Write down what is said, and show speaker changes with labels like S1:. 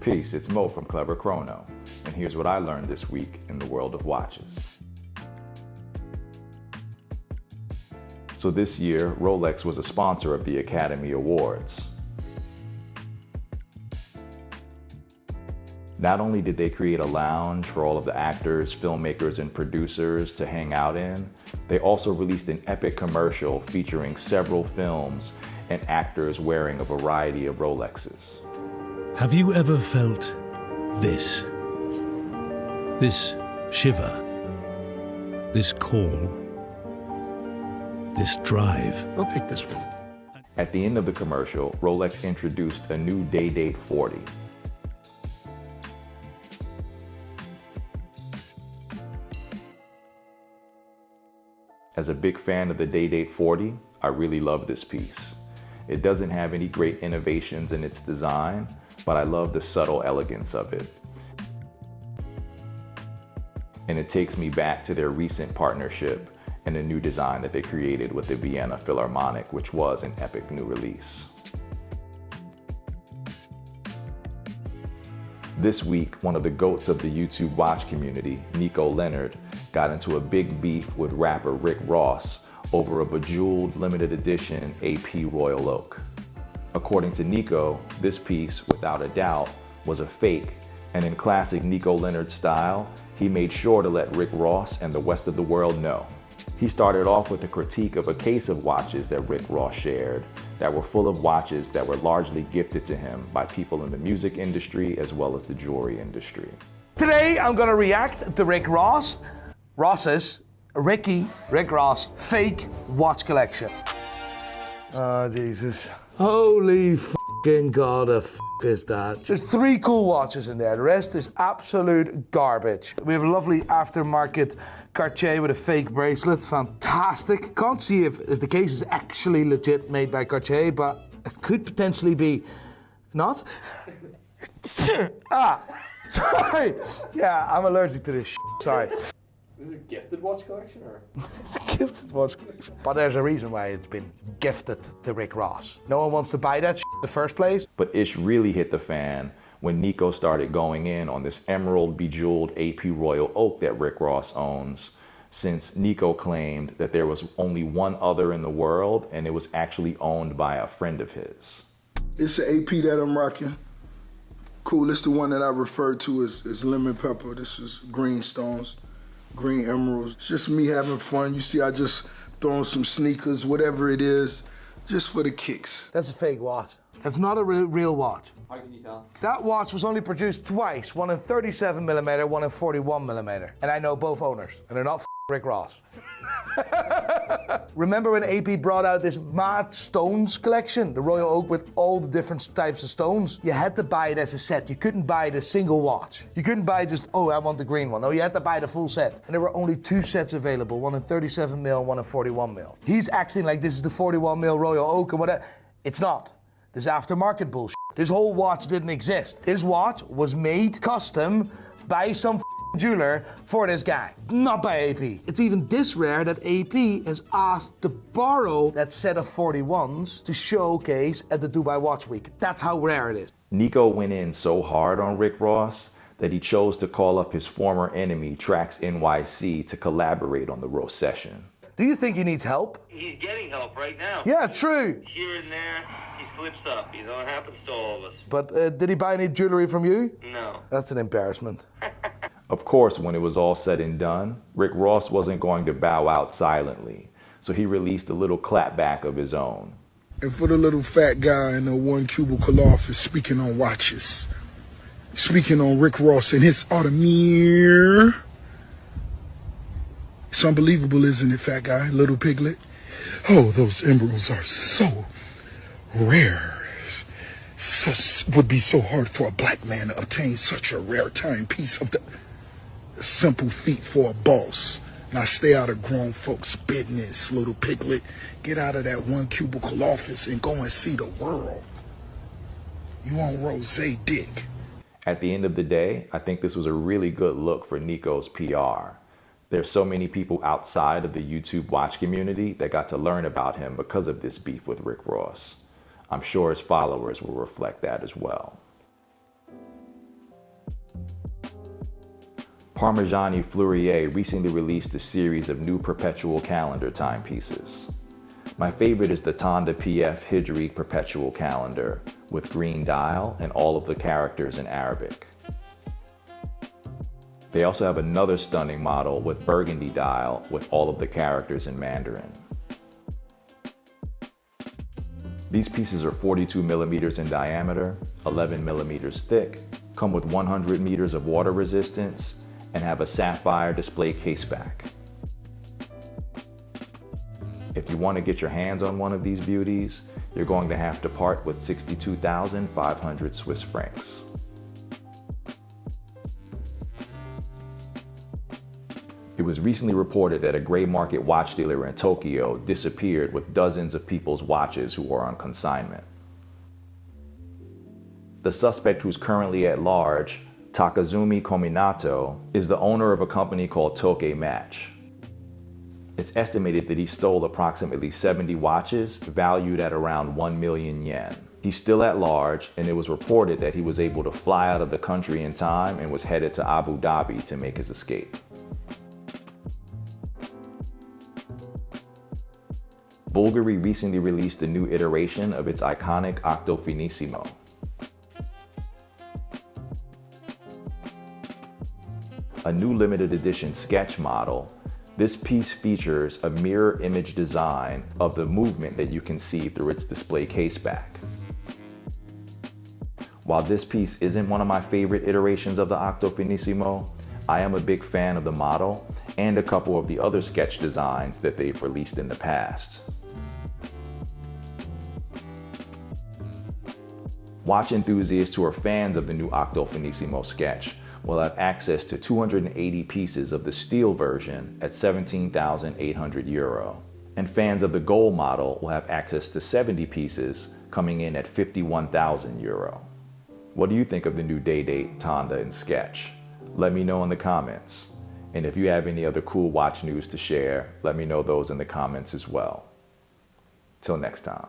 S1: Peace, it's Mo from Clever Chrono, and here's what I learned this week in the world of watches. So this year, Rolex was a sponsor of the Academy Awards. Not only did they create a lounge for all of the actors, filmmakers, and producers to hang out in, they also released an epic commercial featuring several films and actors wearing a variety of Rolexes.
S2: Have you ever felt this? This shiver? This call? This drive?
S3: I'll pick this one.
S1: At the end of the commercial, Rolex introduced a new Day Date 40. As a big fan of the Day Date 40, I really love this piece. It doesn't have any great innovations in its design, but I love the subtle elegance of it. And it takes me back to their recent partnership and a new design that they created with the Vienna Philharmonic, which was an epic new release. This week, one of the GOATs of the YouTube watch community, Nico Leonard, got into a big beef with rapper Rick Ross over a bejeweled limited edition AP Royal Oak. According to Nico, this piece, without a doubt, was a fake, and in classic Nico Leonard style, he made sure to let Rick Ross and the rest of the world know. He started off with a critique of a case of watches that Rick Ross shared that were full of watches that were largely gifted to him by people in the music industry as well as the jewelry industry.
S3: Today I'm gonna react to Rick Ross's Rick Ross fake watch collection. Oh Jesus. Holy f***ing God, the f*** is that? There's 3 cool watches in there, the rest is absolute garbage. We have a lovely aftermarket Cartier with a fake bracelet, fantastic. Can't see if the case is actually legit made by Cartier, but it could potentially be not. Sorry. Yeah, I'm allergic to this shit, sorry.
S4: Is it a gifted watch collection or?
S3: It's a gifted watch collection. But there's a reason why it's been gifted to Rick Ross. No one wants to buy that shit in the first place.
S1: But ish really hit the fan when Nico started going in on this emerald bejeweled AP Royal Oak that Rick Ross owns, since Nico claimed that there was only one other in the world and it was actually owned by a friend of his.
S5: It's an AP that I'm rocking. Cool, it's the one that I referred to as lemon pepper. This is green stones, green emeralds. It's just me having fun. You see, I just throwing some sneakers, whatever it is, just for the kicks.
S3: That's a fake watch. That's not a real watch.
S4: How can you tell?
S3: That watch was only produced twice, one in 37mm, one in 41mm. And I know both owners, and they're not Rick Ross. Remember when AP brought out this mad stones collection? The Royal Oak with all the different types of stones? You had to buy it as a set. You couldn't buy the single watch. You couldn't buy just, oh, I want the green one. No, you had to buy the full set. And there were only 2 sets available, one in 37mm, one in 41mm. He's acting like this is the 41mm Royal Oak and whatever. It's not. This aftermarket bullshit. This whole watch didn't exist. This watch was made custom by some jeweler for this guy, not by AP. It's even this rare that AP has asked to borrow that set of 41s to showcase at the Dubai Watch Week. That's how rare it is.
S1: Nico went in so hard on Rick Ross that he chose to call up his former enemy, Trax NYC, to collaborate on the roast session.
S3: Do you think he needs help?
S6: He's getting help right now.
S3: Yeah, true.
S6: Here and there, he slips up. You know, it happens to all of us.
S3: But did he buy any jewelry from you?
S6: No.
S3: That's an embarrassment.
S1: Of course, when it was all said and done, Rick Ross wasn't going to bow out silently, so he released a little clapback of his own.
S5: And for the little fat guy in the one cubicle office speaking on watches, speaking on Rick Ross and his Audemars. It's unbelievable, isn't it, fat guy, little piglet? Oh, those emeralds are so rare. Would be so hard for a black man to obtain such a rare timepiece of the simple feat for a boss. Now stay out of grown folks' business, little piglet. Get out of that one cubicle office and go and see the world. You on rose dick.
S1: At the end of the day, I think this was a really good look for Nico's PR. There's so many people outside of the YouTube watch community that got to learn about him because of this beef with Rick Ross. I'm sure his followers will reflect that as well. Parmigiani Fleurier recently released a series of new Perpetual Calendar timepieces. My favorite is the Tonda PF Perpetual Calendar with green dial and all of the characters in Arabic. They also have another stunning model with burgundy dial with all of the characters in Mandarin. These pieces are 42 millimeters in diameter, 11 millimeters thick, come with 100 meters of water resistance, and have a sapphire display case back. If you want to get your hands on one of these beauties, you're going to have to part with 62,500 Swiss francs. It was recently reported that a gray market watch dealer in Tokyo disappeared with dozens of people's watches who were on consignment. The suspect, who's currently at large, Takazumi Kominato, is the owner of a company called Toke Match. It's estimated that he stole approximately 70 watches valued at around 1 million yen. He's still at large, and it was reported that he was able to fly out of the country in time and was headed to Abu Dhabi to make his escape. Bulgari recently released a new iteration of its iconic Octo Finissimo. A new limited edition sketch model, this piece features a mirror image design of the movement that you can see through its display case back. While this piece isn't one of my favorite iterations of the Octo Finissimo, I am a big fan of the model and a couple of the other sketch designs that they've released in the past. Watch enthusiasts who are fans of the new Octo Finissimo sketch will have access to 280 pieces of the steel version at 17,800 euro. And fans of the gold model will have access to 70 pieces coming in at 51,000 euro. What do you think of the new Day Date, Tonda, and sketch? Let me know in the comments. And if you have any other cool watch news to share, let me know those in the comments as well. Till next time.